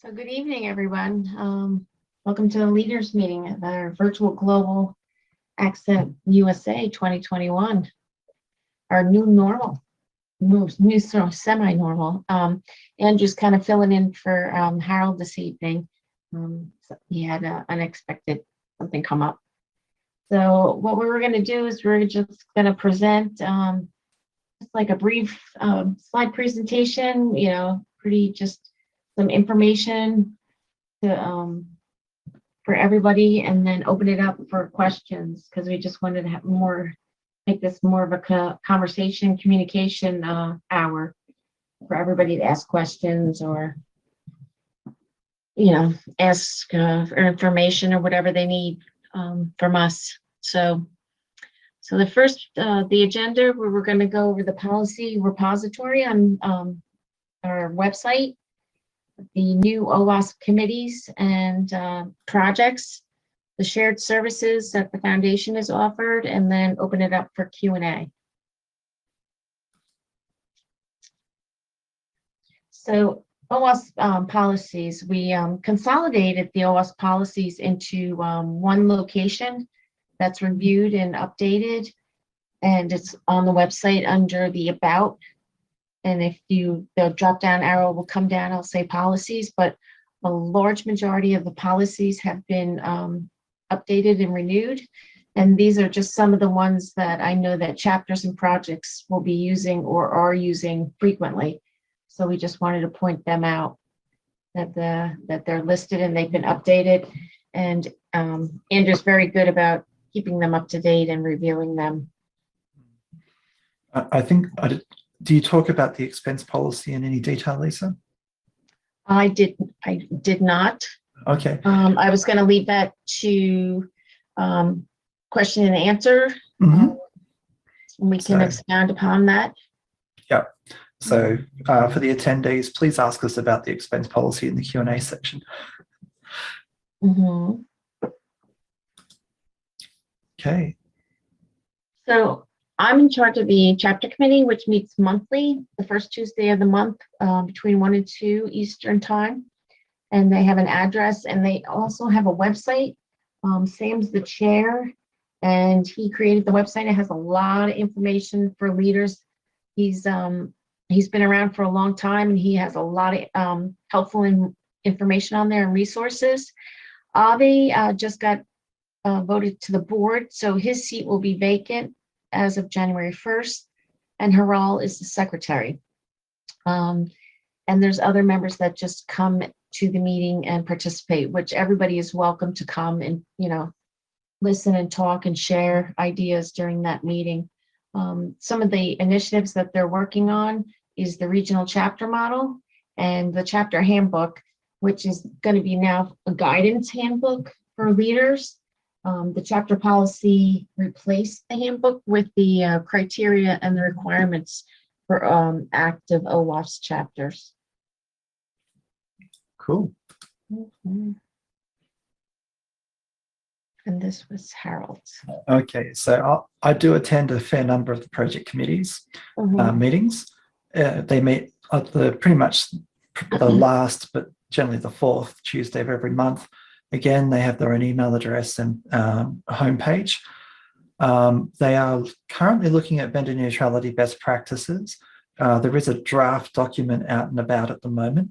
So good evening, everyone. Welcome to the leaders meeting at our virtual global Accent USA 2021, our new normal, new sort of semi-normal. Andrew's kind of filling in for Harold this evening. So he had unexpected something come up. So what we were going to do is we're just going to present just like a brief slide presentation, pretty just some information to for everybody, and then open it up for questions, because we just wanted to have make this more of a conversation communication hour for everybody to ask questions or ask for information or whatever they need from us. So the first the agenda, where we're going to go over the policy repository on our website, the new OWASP committees and projects, the shared services that the foundation has offered, and then open it up for Q&A. So OWASP policies, we consolidated the OWASP policies into one location that's reviewed and updated, and it's on the website under the About. And if the drop down arrow will come down, I'll say policies, but a large majority of the policies have been updated and renewed. And these are just some of the ones that I know that chapters and projects will be using or are using frequently. So we just wanted to point them out, that they're listed and they've been updated. And Andrew's very good about keeping them up to date and reviewing them. Do you talk about the expense policy in any detail, Lisa? I did not. Okay. I was going to leave that to question and answer. And we can expound upon that. Yeah. So for the attendees, please ask us about the expense policy in the Q&A section. Okay. So I'm in charge of the chapter committee, which meets monthly, the first Tuesday of the month, between 1 and 2 Eastern time. And they have an address, and they also have a website. Sam's the chair, and he created the website. It has a lot of information for leaders. He's been around for a long time, and he has a lot of helpful information on there and resources. Avi just got voted to the board, so his seat will be vacant as of January 1st, and Haral is the secretary. And there's other members that just come to the meeting and participate, which everybody is welcome to come and, listen and talk and share ideas during that meeting. Some of the initiatives that they're working on is the regional chapter model and the chapter handbook, which is going to be now a guidance handbook for leaders. The chapter policy replaced the handbook with the criteria and the requirements for active OWASP chapters. Cool. And this was Harold's. Okay, so I do attend a fair number of the project committees meetings. They meet at pretty much the last, but generally the 4th Tuesday of every month. Again, they have their own email address and homepage. They are currently looking at vendor neutrality best practices. There is a draft document out and about at the moment.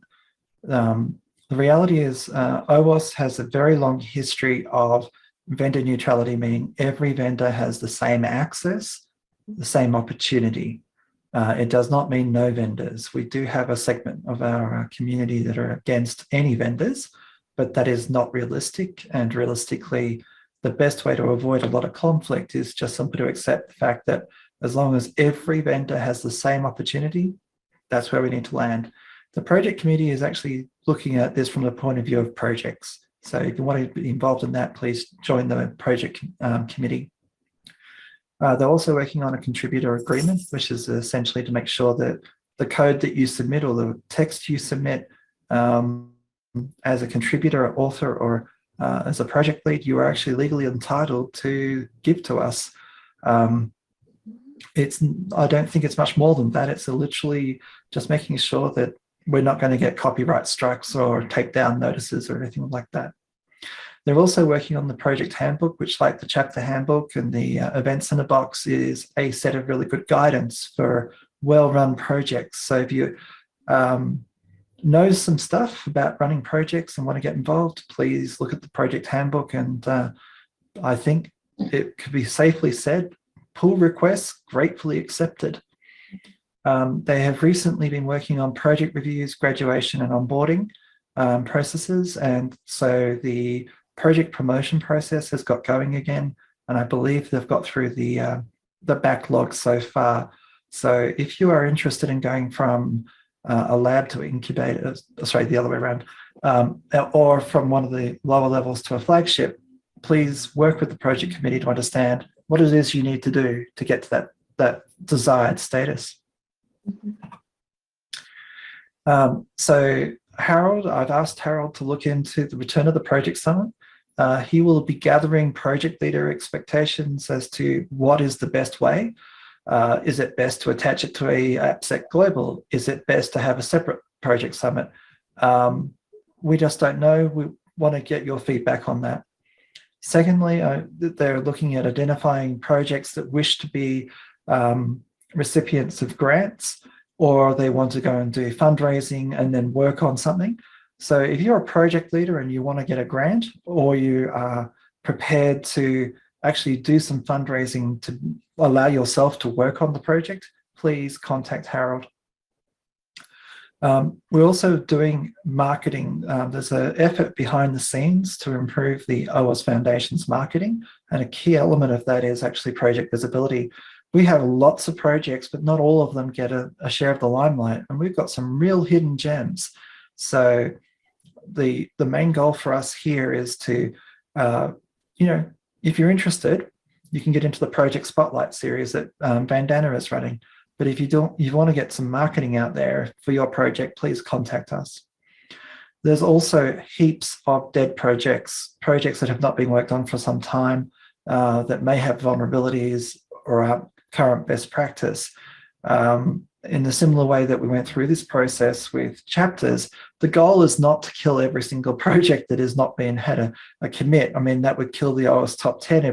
The reality is OWASP has a very long history of vendor neutrality, meaning every vendor has the same access, the same opportunity. It does not mean no vendors. We do have a segment of our community that are against any vendors, but that is not realistic. And realistically, the best way to avoid a lot of conflict is just simply to accept the fact that as long as every vendor has the same opportunity, that's where we need to land. The project committee is actually looking at this from the point of view of projects. So if you want to be involved in that, please join the project committee. They're also working on a contributor agreement, which is essentially to make sure that the code that you submit or the text you submit as a contributor, author, or as a project lead, you are actually legally entitled to give to us. I don't think it's much more than that. It's literally just making sure that we're not going to get copyright strikes or takedown notices or anything like that. They're also working on the project handbook, which, like the chapter handbook and the events in a box, is a set of really good guidance for well-run projects. So if you know some stuff about running projects and want to get involved, please look at the project handbook. And I think it could be safely said, pull requests gratefully accepted. They have recently been working on project reviews, graduation and onboarding processes. And so the project promotion process has got going again. And I believe they've got through the backlog so far. So if you are interested in going from a lab to incubator, sorry, the other way around, or from one of the lower levels to a flagship, please work with the project committee to understand what it is you need to do to get to that desired status. So Harold, I've asked Harold to look into the return of the project summit. He will be gathering project leader expectations as to what is the best way. Is it best to attach it to a AppSec Global? Is it best to have a separate project summit? We just don't know. We want to get your feedback on that. Secondly, they're looking at identifying projects that wish to be recipients of grants, or they want to go and do fundraising and then work on something. So if you're a project leader and you want to get a grant, or you are prepared to actually do some fundraising to allow yourself to work on the project, please contact Harold. We're also doing marketing. There's an effort behind the scenes to improve the OWASP Foundation's marketing, and a key element of that is actually project visibility. We have lots of projects, but not all of them get a share of the limelight, and we've got some real hidden gems. So the main goal for us here is to, if you're interested, you can get into the Project Spotlight series that Bandana is running. But if you want to get some marketing out there for your project, please contact us. There's also heaps of dead projects that have not been worked on for some time, that may have vulnerabilities or are current best practice. In the similar way that we went through this process with chapters, the goal is not to kill every single project that has not been had a commit. I mean, that would kill the OWASP top 10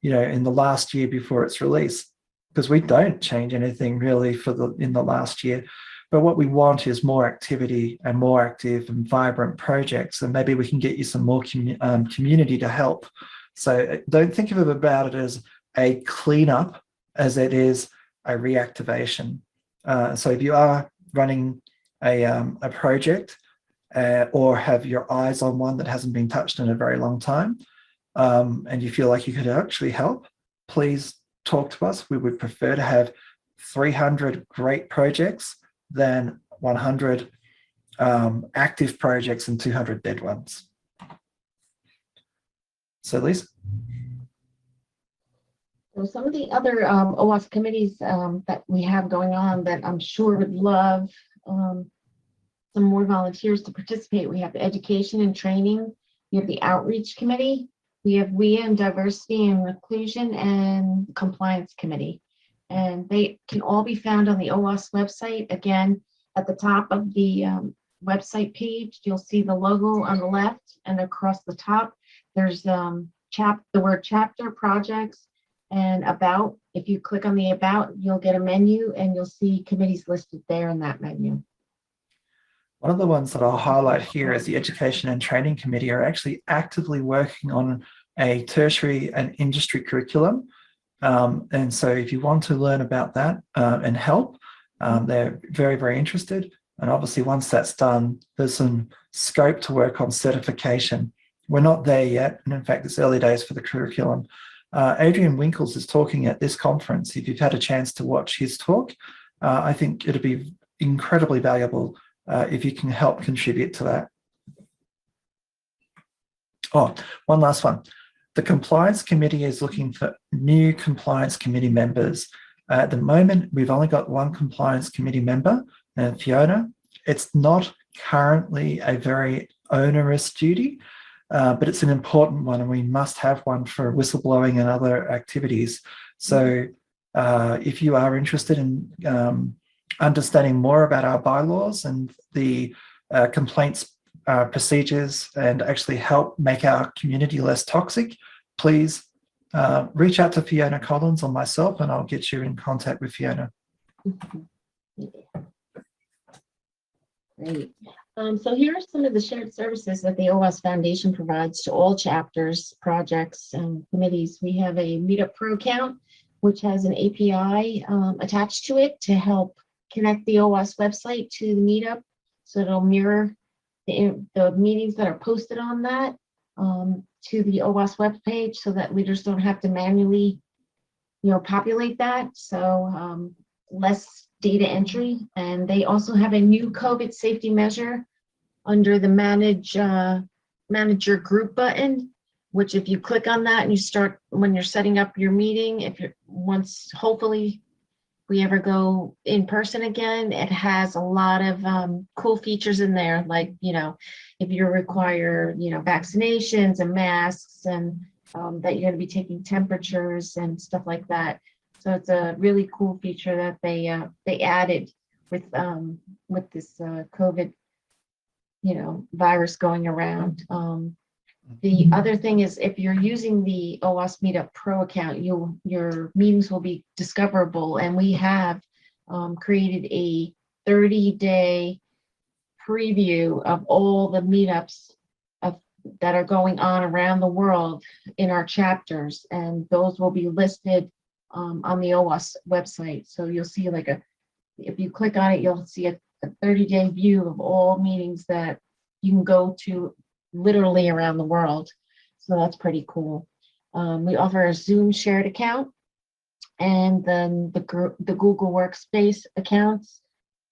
in the last year before its release, because we don't change anything really in the last year. But what we want is more activity and more active and vibrant projects, and maybe we can get you some more community to help. So don't think about it as a cleanup as it is a reactivation. So if you are running a project or have your eyes on one that hasn't been touched in a very long time, and you feel like you could actually help, please talk to us. We would prefer to have 300 great projects than 100 active projects and 200 dead ones. So Lisa? So some of the other OWASP committees that we have going on that I'm sure would love some more volunteers to participate. We have the education and training. We have the outreach committee. We have WIA and diversity and inclusion and compliance committee. And they can all be found on the OWASP website. Again, at the top of the website page, you'll see the logo on the left, and across the top, there's the word chapter, projects, and about. If you click on the about, you'll get a menu and you'll see committees listed there in that menu. One of the ones that I'll highlight here is the Education and Training Committee are actually actively working on a tertiary and industry curriculum. And so if you want to learn about that and help, they're very, very interested. And obviously once that's done, there's some scope to work on certification. We're not there yet. And in fact, it's early days for the curriculum. Adrian Winkles is talking at this conference. If you've had a chance to watch his talk, I think it'd be incredibly valuable if you can help contribute to that. Oh, one last one. The Compliance Committee is looking for new Compliance Committee members. At the moment, we've only got one Compliance Committee member, Fiona. It's not currently a very onerous duty, but it's an important one, and we must have one for whistleblowing and other activities. So if you are interested in understanding more about our bylaws and the complaints procedures and actually help make our community less toxic, please reach out to Fiona Collins or myself, and I'll get you in contact with Fiona. Great. So here are some of the shared services that the OWASP Foundation provides to all chapters, projects, and committees. We have a Meetup Pro account, which has an API attached to it to help connect the OWASP website to the Meetup. So it'll mirror the meetings that are posted on that to the OWASP webpage, so that leaders don't have to manually, populate that. So less data entry. And they also have a new COVID safety measure under the manage your group button, which if you click on that and you start, when you're setting up your meeting, if you're hopefully we ever go in person again, it has a lot of cool features in there, like, if you require, vaccinations and masks, and that you're going to be taking temperatures and stuff like that. So it's a really cool feature that they added with this COVID, virus going around. The other thing is, if you're using the OWASP Meetup Pro account, your meetings will be discoverable, and we have created a 30-day preview of all the meetups that are going on around the world in our chapters, and those will be listed on the OWASP website. So you'll see if you click on it, you'll see a 30-day view of all meetings that you can go to literally around the world. So that's pretty cool. We offer a Zoom shared account, and then the Google Workspace accounts.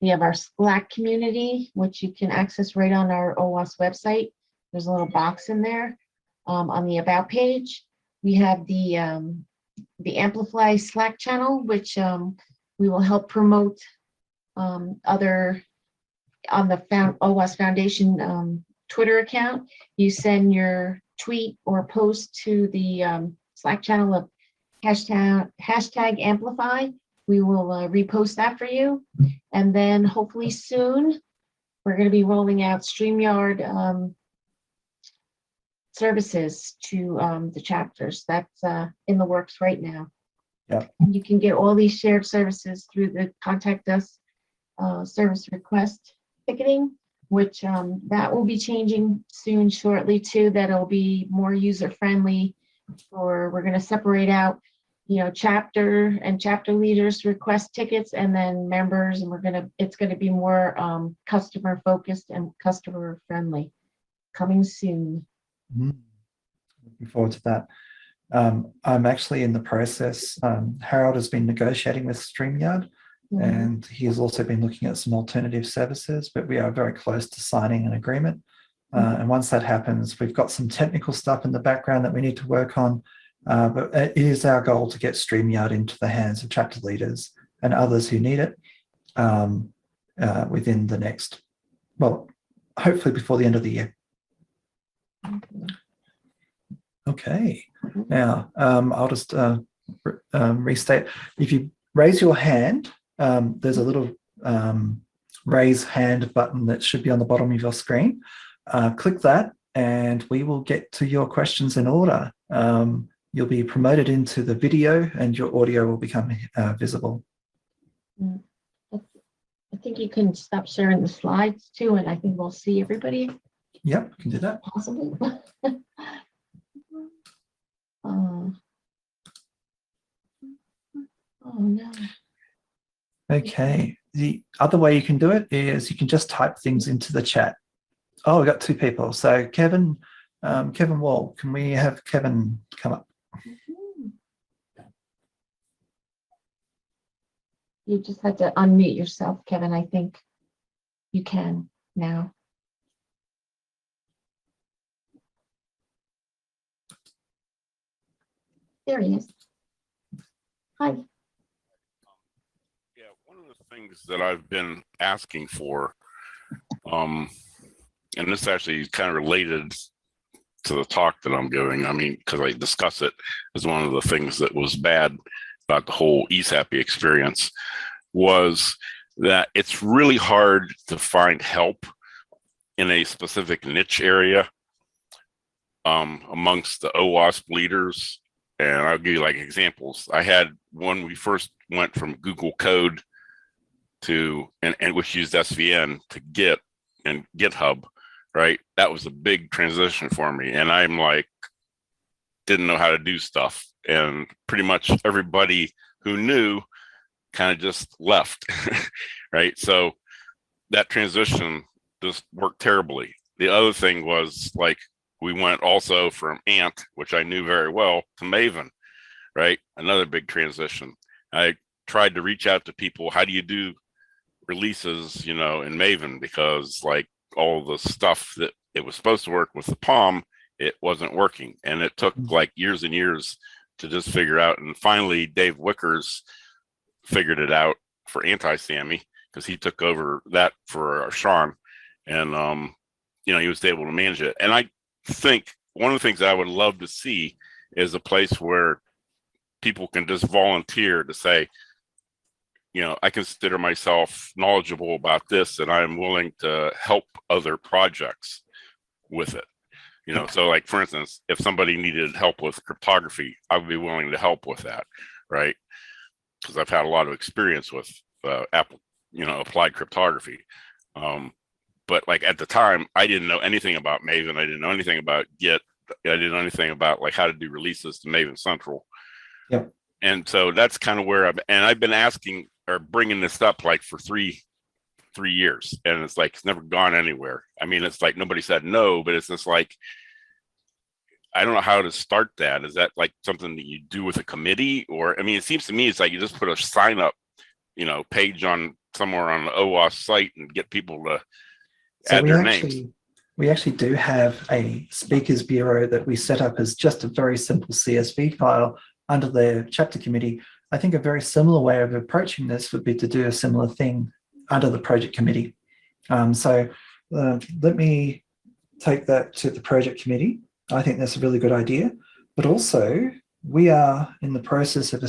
We have our Slack community, which you can access right on our OWASP website. There's a little box in there on the About page. We have the Amplify Slack channel, which we will help promote other on the OWASP Foundation Twitter account. You send your tweet or post to the Slack channel of hashtag Amplify. We will repost that for you. And then hopefully soon, we're going to be rolling out StreamYard services to the chapters. That's in the works right now. Yeah. You can get all these shared services through the Contact Us service request ticketing, which that will be changing soon, shortly too. That'll be more user friendly. Or we're going to separate out, chapter and chapter leaders request tickets, and then members, and it's going to be more customer focused and customer friendly. Coming soon. Looking forward to that. I'm actually in the process. Harold has been negotiating with StreamYard, and he has also been looking at some alternative services, but we are very close to signing an agreement. And once that happens, we've got some technical stuff in the background that we need to work on, but it is our goal to get StreamYard into the hands of chapter leaders and others who need it within the next, hopefully before the end of the year. Okay, now I'll just restate. If you raise your hand, there's a little raise hand button that should be on the bottom of your screen. Click that and we will get to your questions in order. You'll be promoted into the video and your audio will become visible. I think you can stop sharing the slides too, and I think we'll see everybody. Yep, can do that. Possibly. Oh no. Okay, the other way you can do it is you can just type things into the chat. Oh, we've got two people. So Kevin Wall, can we have Kevin come up? You just had to unmute yourself, Kevin. I think you can now. There he is. Hi. Yeah, one of the things that I've been asking for, and this actually is kind of related to the talk that I'm giving. I mean, because I discuss it as one of the things that was bad about the whole ESAPI experience, was that it's really hard to find help in a specific niche area amongst the OWASP leaders. And I'll give you like examples. I had when we first went from Google Code to, and which used SVN to Git and GitHub, right? That was a big transition for me. And I'm like, didn't know how to do stuff. And pretty much everybody who knew kind of just left, right? So that transition just worked terribly. The other thing was like, we went also from Ant, which I knew very well, to Maven, right? Another big transition. I tried to reach out to people. How do you do releases, in Maven? Because like all the stuff that it was supposed to work with the Palm, it wasn't working. And it took like years and years to just figure out. And finally, Dave Wickers figured it out for Anti-Sammy because he took over that for Sean. And, he was able to manage it. And I think one of the things that I would love to see is a place where people can just volunteer to say, I consider myself knowledgeable about this and I'm willing to help other projects with it. So like, for instance, if somebody needed help with cryptography, I would be willing to help with that, right? Because I've had a lot of experience with applied cryptography. But like at the time, I didn't know anything about Maven. I didn't know anything about Git. I didn't know anything about like how to do releases to Maven Central. Yep. And so that's kind of where I've been asking or bringing this up like for three years, and it's like it's never gone anywhere. I mean, it's like nobody said no, but it's just like I don't know how to start that. Is that like something that you do with a committee, or I mean, it seems to me it's like you just put a sign up, page on somewhere on the OWASP site and get people to add their names. We actually do have a speakers bureau that we set up as just a very simple CSV file under the chapter committee. I think a very similar way of approaching this would be to do a similar thing under the project committee. So let me take that to the project committee. I think that's a really good idea. But also, we are in the process of,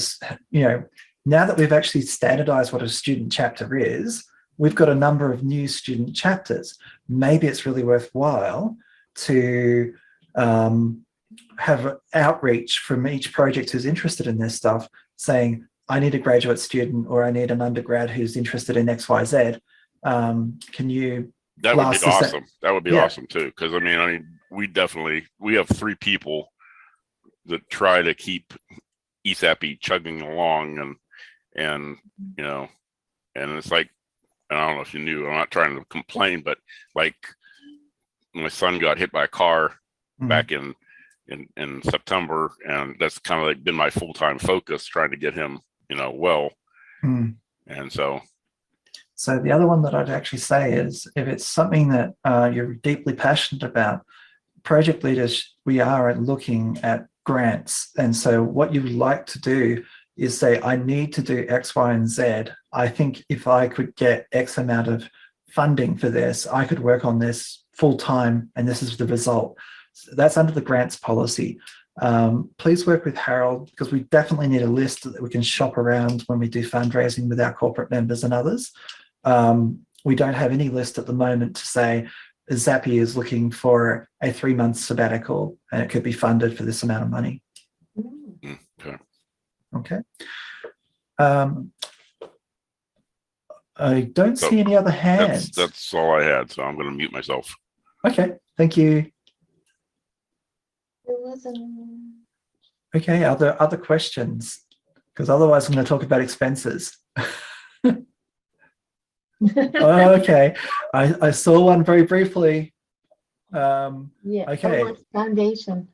now that we've actually standardized what a student chapter is, we've got a number of new student chapters. Maybe it's really worthwhile to have outreach from each project who's interested in this stuff, saying, I need a graduate student or I need an undergrad who's interested in XYZ. Can you? That would be awesome. That would be awesome too. Because I mean, we have 3 people that try to keep ESAPI chugging along, and it's like, I don't know if you knew, I'm not trying to complain, but like my son got hit by a car back in September, and that's kind of like been my full-time focus, trying to get him, well. And so the other one that I'd actually say is, if it's something that you're deeply passionate about, project leaders, we are looking at grants. And so what you would like to do is say, I need to do X, Y, and Z. I think if I could get X amount of funding for this, I could work on this full time, and this is the result. So that's under the grants policy. Please work with Harold, because we definitely need a list that we can shop around when we do fundraising with our corporate members and others. We don't have any list at the moment to say Zappy is looking for a 3-month sabbatical and it could be funded for this amount of money. Okay. I don't see any other hands. That's all I had, so I'm going to mute myself. Okay, thank you. Okay, are there other questions? Because otherwise I'm going to talk about expenses. Okay, I saw one very briefly. Yeah. Okay. OWASP Foundation.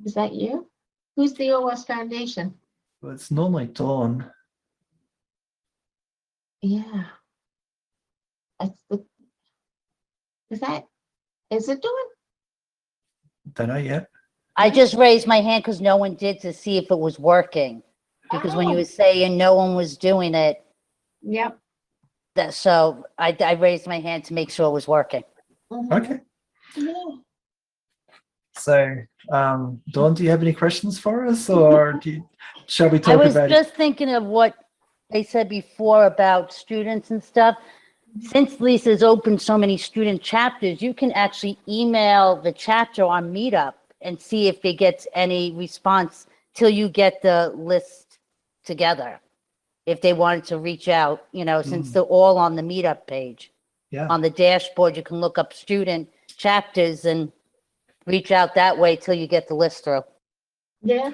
Is that you? Who's the OWASP Foundation? Well, it's normally Dawn. Yeah. Is it Dawn? Don't know yet. I just raised my hand because no one did, to see if it was working. Because when you were saying no one was doing it, Yep. so I raised my hand to make sure it was working. Okay. Yeah. So, Dawn, do you have any questions for us, or shall we I talk was about just thinking of what they said before about students and stuff, since Lisa's opened so many student chapters, you can actually email the chapter on Meetup and see if they get any response till you get the list together. If they wanted to reach out, you know, since they're all on the Meetup page. Yeah, On the dashboard, you can look up student chapters and reach out that way till you get the list through. Yeah.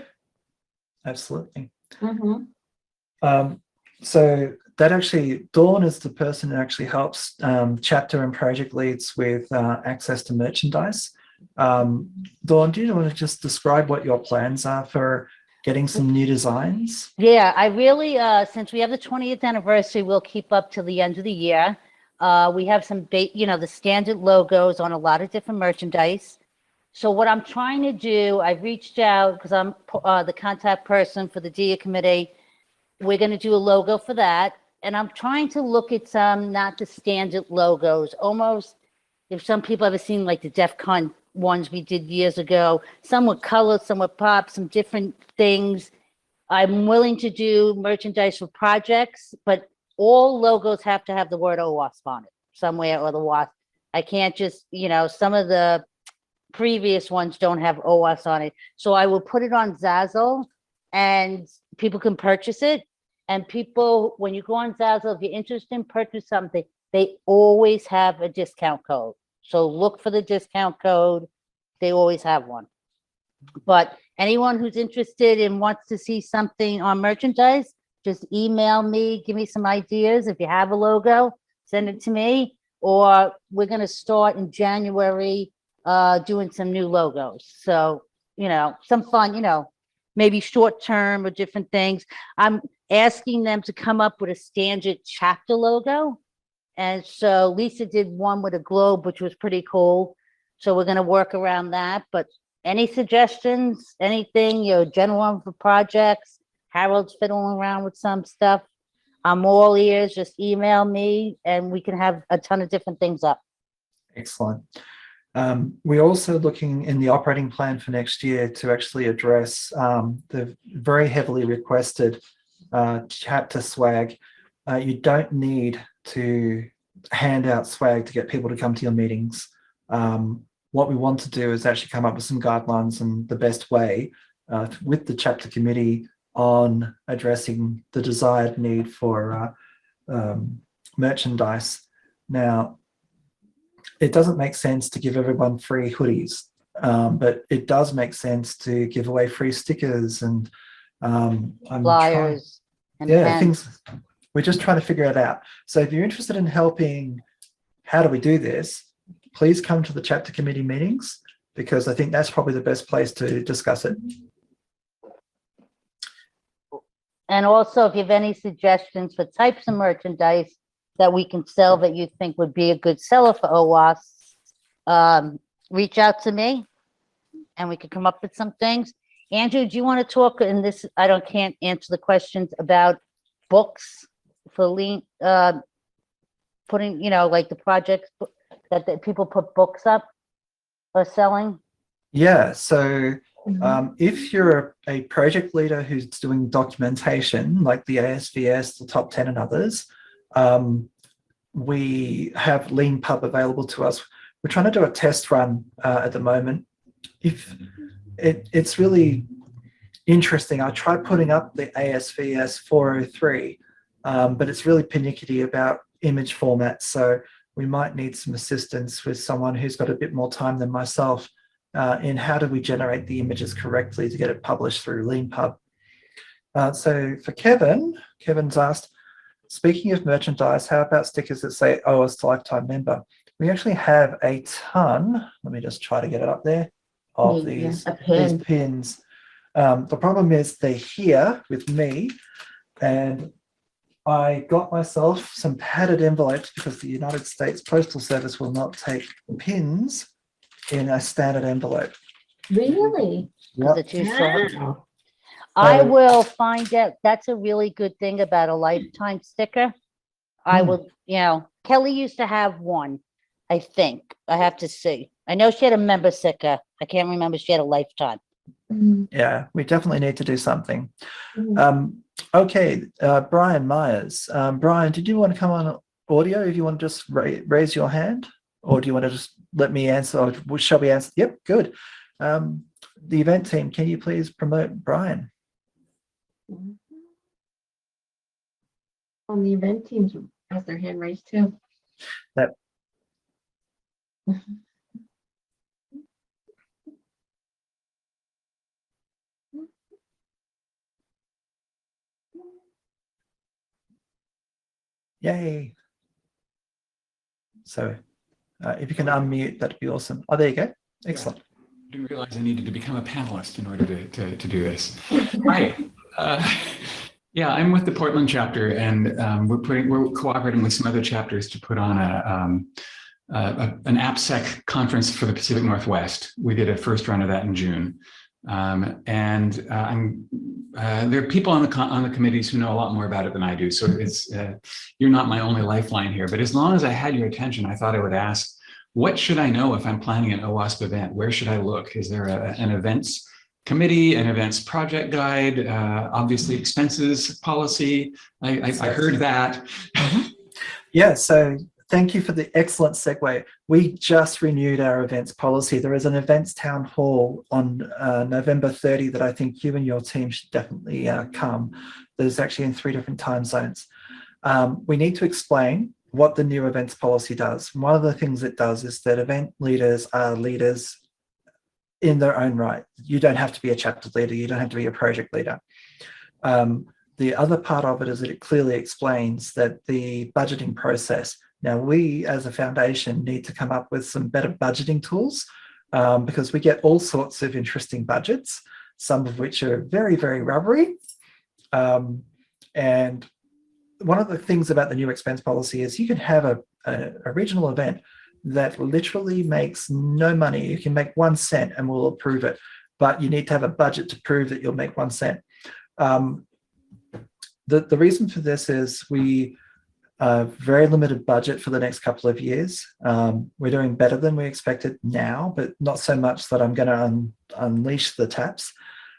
absolutely. Mm-hmm. So that actually, Dawn is the person who actually helps chapter and project leads with access to merchandise. Dawn, do you want to just describe what your plans are for getting some new designs? Yeah, I really, since we have the 20th anniversary, we'll keep up till the end of the year. We have some, the standard logos on a lot of different merchandise. So what I'm trying to do, I've reached out because I'm the contact person for the DIA committee. We're going to do a logo for that. And I'm trying to look at some, not the standard logos, almost, if some people ever seen like the DEF CON ones we did years ago, some were colored, some were pop, some different things. I'm willing to do merchandise for projects, but all logos have to have the word OWASP on it somewhere, or the WASP. I can't just, some of the previous ones don't have OWASP on it. So I will put it on Zazzle and people can purchase it. And people, when you go on Zazzle, if you're interested in purchase something, they always have a discount code. So look for the discount code. They always have one. But anyone who's interested and wants to see something on merchandise, just email me, give me some ideas. If you have a logo, send it to me. Or we're going to start in January doing some new logos. So, some fun, maybe short term or different things. I'm asking them to come up with a standard chapter logo. And so Lisa did one with a globe, which was pretty cool. So we're going to work around that. But any suggestions, anything, general one for projects, Harold's fiddling around with some stuff. I'm all ears. Just email me and we can have a ton of different things up. Excellent. We're also looking in the operating plan for next year to actually address the very heavily requested chapter swag. You don't need to hand out swag to get people to come to your meetings. What we want to do is actually come up with some guidelines and the best way with the chapter committee on addressing the desired need for merchandise. Now, it doesn't make sense to give everyone free hoodies, but it does make sense to give away free stickers and Flyers and pens. things. We're just trying to figure it out. So if you're interested in helping, how do we do this? Please come to the chapter committee meetings, because I think that's probably the best place to discuss it. And also, if you have any suggestions for types of merchandise that we can sell that you think would be a good seller for OWASP, reach out to me and we can come up with some things. Andrew, do you want to talk in this? Can't answer the questions about books for lean, putting, like the projects that people put books up or selling. Yeah, so if you're a project leader who's doing documentation like the ASVS, the top 10 and others, we have Lean Pub available to us. We're trying to do a test run at the moment. If it's really interesting, I tried putting up the ASVS 403, but it's really pernickety about image formats. So we might need some assistance with someone who's got a bit more time than myself in how do we generate the images correctly to get it published through LeanPub. So for Kevin's asked, speaking of merchandise, how about stickers that say OWASP lifetime member? We actually have a ton. Let me just try to get it up there of these pins. The problem is they're here with me, and I got myself some padded envelopes because the United States Postal Service will not take pins in a standard envelope. Really? Yep. Wow. I will find out. That's a really good thing about a lifetime sticker. I will, Kelly used to have one, I think. I have to see. I know she had a member sticker. I can't remember if she had a lifetime. Yeah, we definitely need to do something. Okay, Brian Myers. Brian, did you want to come on audio if you want to just raise your hand? Or do you want to just let me answer? Or shall we answer? Yep, good. The event team, can you please promote Brian? On the event teams has their hand raised too. That. Yay. So if you can unmute, that'd be awesome. Oh, there you go. Excellent. I didn't realize I needed to become a panelist in order to do this. Hi. Yeah, I'm with the Portland chapter, and we're cooperating with some other chapters to put on an AppSec conference for the Pacific Northwest. We did a first run of that in June. There are people on the committees who know a lot more about it than I do. So it's you're not my only lifeline here. But as long as I had your attention, I thought I would ask, what should I know if I'm planning an OWASP event? Where should I look? Is there an events committee, an events project guide, obviously expenses policy? I heard that. Yeah, so thank you for the excellent segue. We just renewed our events policy. There is an events town hall on November 30 that I think you and your team should definitely come. There's actually in 3 different time zones. We need to explain what the new events policy does. One of the things it does is that event leaders are leaders in their own right. You don't have to be a chapter leader. You don't have to be a project leader. The other part of it is that it clearly explains that the budgeting process. Now, we as a foundation need to come up with some better budgeting tools because we get all sorts of interesting budgets, some of which are very, very rubbery. And one of the things about the new expense policy is you can have a regional event that literally makes no money. You can make 1 cent and we'll approve it, but you need to have a budget to prove that you'll make 1 cent. The reason for this is we very limited budget for the next couple of years. We're doing better than we expected now, but not so much that I'm going to unleash the taps.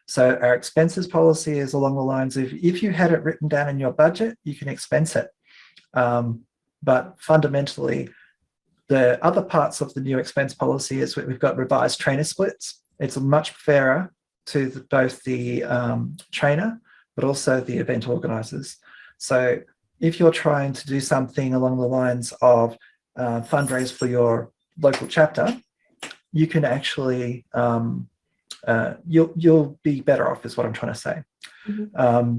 So our expenses policy is along the lines of if you had it written down in your budget, you can expense it. But fundamentally, the other parts of the new expense policy is we've got revised trainer splits. It's much fairer to both the trainer, but also the event organizers. So if you're trying to do something along the lines of fundraise for your local chapter, you can actually, you'll be better off is what I'm trying to say. Mm-hmm.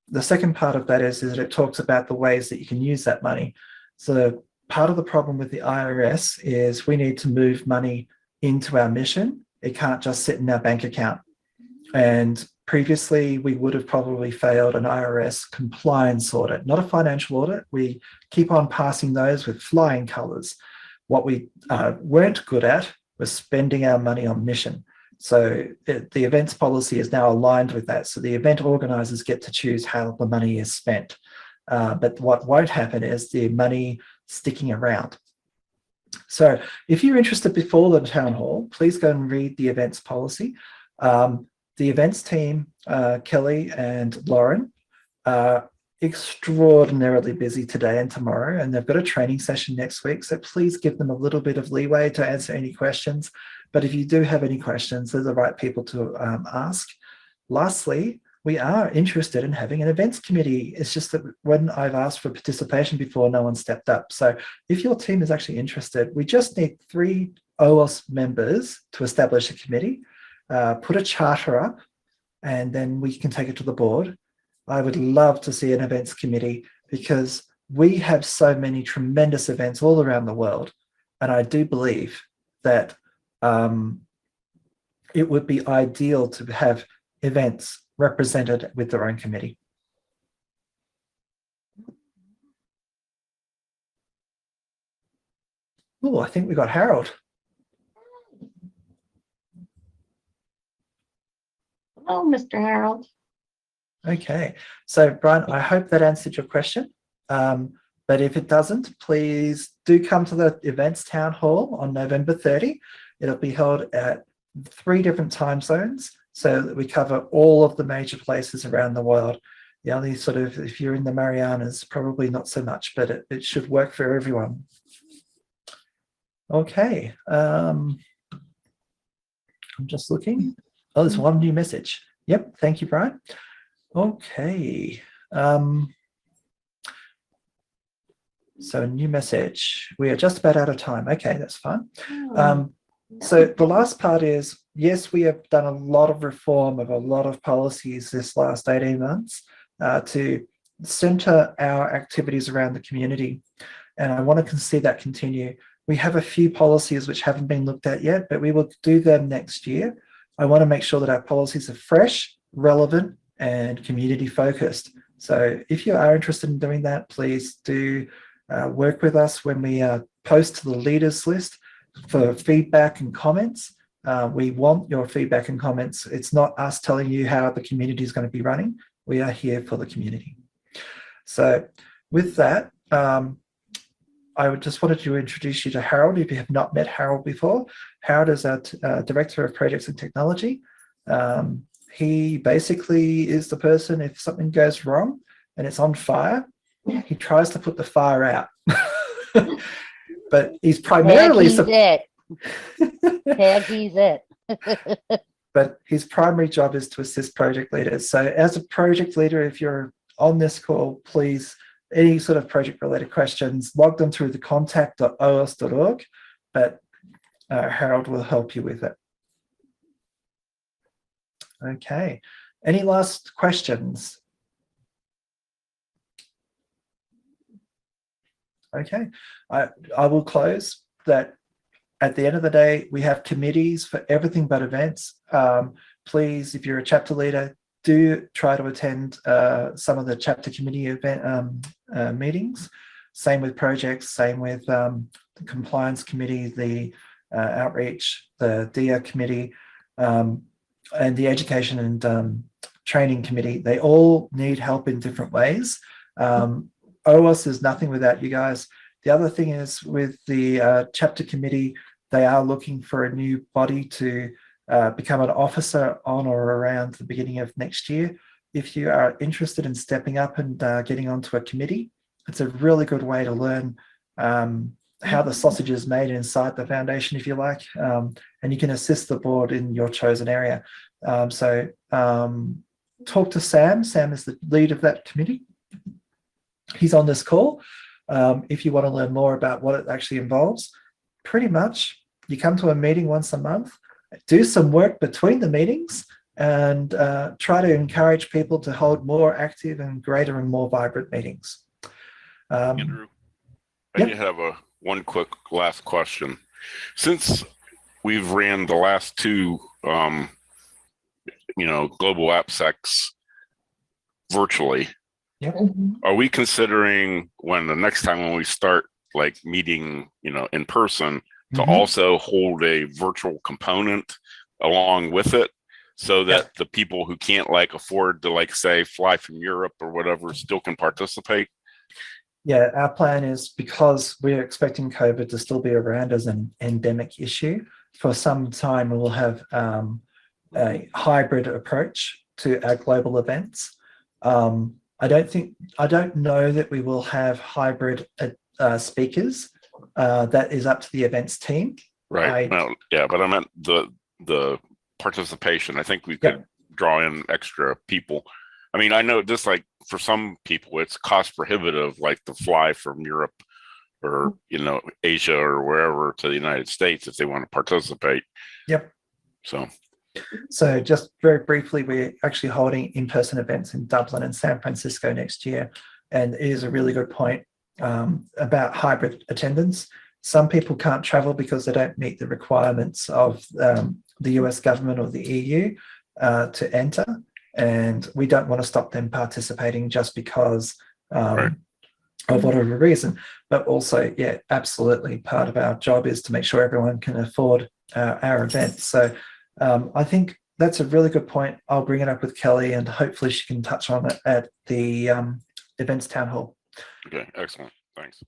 The second part of that is that it talks about the ways that you can use that money. So part of the problem with the IRS is we need to move money into our mission. It can't just sit in our bank account. And previously, we would have probably failed an IRS compliance audit, not a financial audit. We keep on passing those with flying colors. What we weren't good at was spending our money on mission. So the events policy is now aligned with that. So the event organizers get to choose how the money is spent. But what won't happen is the money sticking around. So if you're interested before the town hall, please go and read the events policy. The events team, Kelly and Lauren, are extraordinarily busy today and tomorrow, and they've got a training session next week. So please give them a little bit of leeway to answer any questions. But if you do have any questions, they're the right people to ask. Lastly, we are interested in having an events committee. It's just that when I've asked for participation before, no one stepped up. So if your team is actually interested, we just need 3 OWASP members to establish a committee. Put a charter up, and then we can take it to the board. I would love to see an events committee because we have so many tremendous events all around the world. And I do believe that it would be ideal to have events represented with their own committee. Oh, I think we got Harold. Hello, Mr. Harold. Okay, so Brian, I hope that answered your question. But if it doesn't, please do come to the events town hall on November 30. It'll be held at 3 different time zones so that we cover all of the major places around the world. The only sort of, if you're in the Marianas, probably not so much, but it should work for everyone. Okay. I'm just looking. Oh, there's one new message. Yep. Thank you, Brian. Okay. So a new message. We are just about out of time. Okay, that's fine. So the last part is, yes, we have done a lot of reform of a lot of policies this last 18 months to center our activities around the community. And I want to see that continue. We have a few policies which haven't been looked at yet, but we will do them next year. I want to make sure that our policies are fresh, relevant, and community focused. So if you are interested in doing that, please do work with us when we post to the leaders list for feedback and comments. We want your feedback and comments. It's not us telling you how the community is going to be running. We are here for the community. So with that, I just wanted to introduce you to Harold. If you have not met Harold before, Harold is our Director of Projects and Technology. He basically is the person, if something goes wrong and it's on fire, he tries to put the fire out. But he's primarily... He's it. But his primary job is to assist project leaders. So as a project leader, if you're on this call, please, any sort of project related questions, log them through the contact.owas.org, but Harold will help you with it. Okay, any last questions? Okay, I will close that. At the end of the day, we have committees for everything but events. Please, if you're a chapter leader, do try to attend some of the chapter committee event meetings. Same with projects, same with the compliance committee, the outreach, the DIA committee, and the education and training committee. They all need help in different ways. OWASP is nothing without you guys. The other thing is with the chapter committee, they are looking for a new body to become an officer on or around the beginning of next year. If you are interested in stepping up and getting onto a committee, it's a really good way to learn how the sausage is made inside the foundation, if you like, and you can assist the board in your chosen area. So talk to Sam. Sam is the lead of that committee. He's on this call. If you want to learn more about what it actually involves, pretty much you come to a meeting once a month, do some work between the meetings, and try to encourage people to hold more active and greater and more vibrant meetings. Andrew, yep. I have one quick last question. Since we've ran the last two, global AppSecs virtually, yep. Are we considering when we start like meeting, in person, to also hold a virtual component along with it, so that the people who can't afford to say fly from Europe or whatever still can participate? Yeah, our plan is, because we're expecting COVID to still be around as an endemic issue for some time, we will have a hybrid approach to our global events. I don't know that we will have hybrid speakers. That is up to the events team. Right. But I meant the participation. I think we could draw in extra people. I mean, I know just for some people, it's cost prohibitive, to fly from Europe or, Asia or wherever to the United States if they want to participate. Yep. So just very briefly, we're actually holding in-person events in Dublin and San Francisco next year. And it is a really good point about hybrid attendance. Some people can't travel because they don't meet the requirements of the US government or the EU to enter. And we don't want to stop them participating just because of whatever reason. But also, yeah, absolutely, part of our job is to make sure everyone can afford our events. So I think that's a really good point. I'll bring it up with Kelly and hopefully she can touch on it at the events town hall. Okay, excellent. Thanks.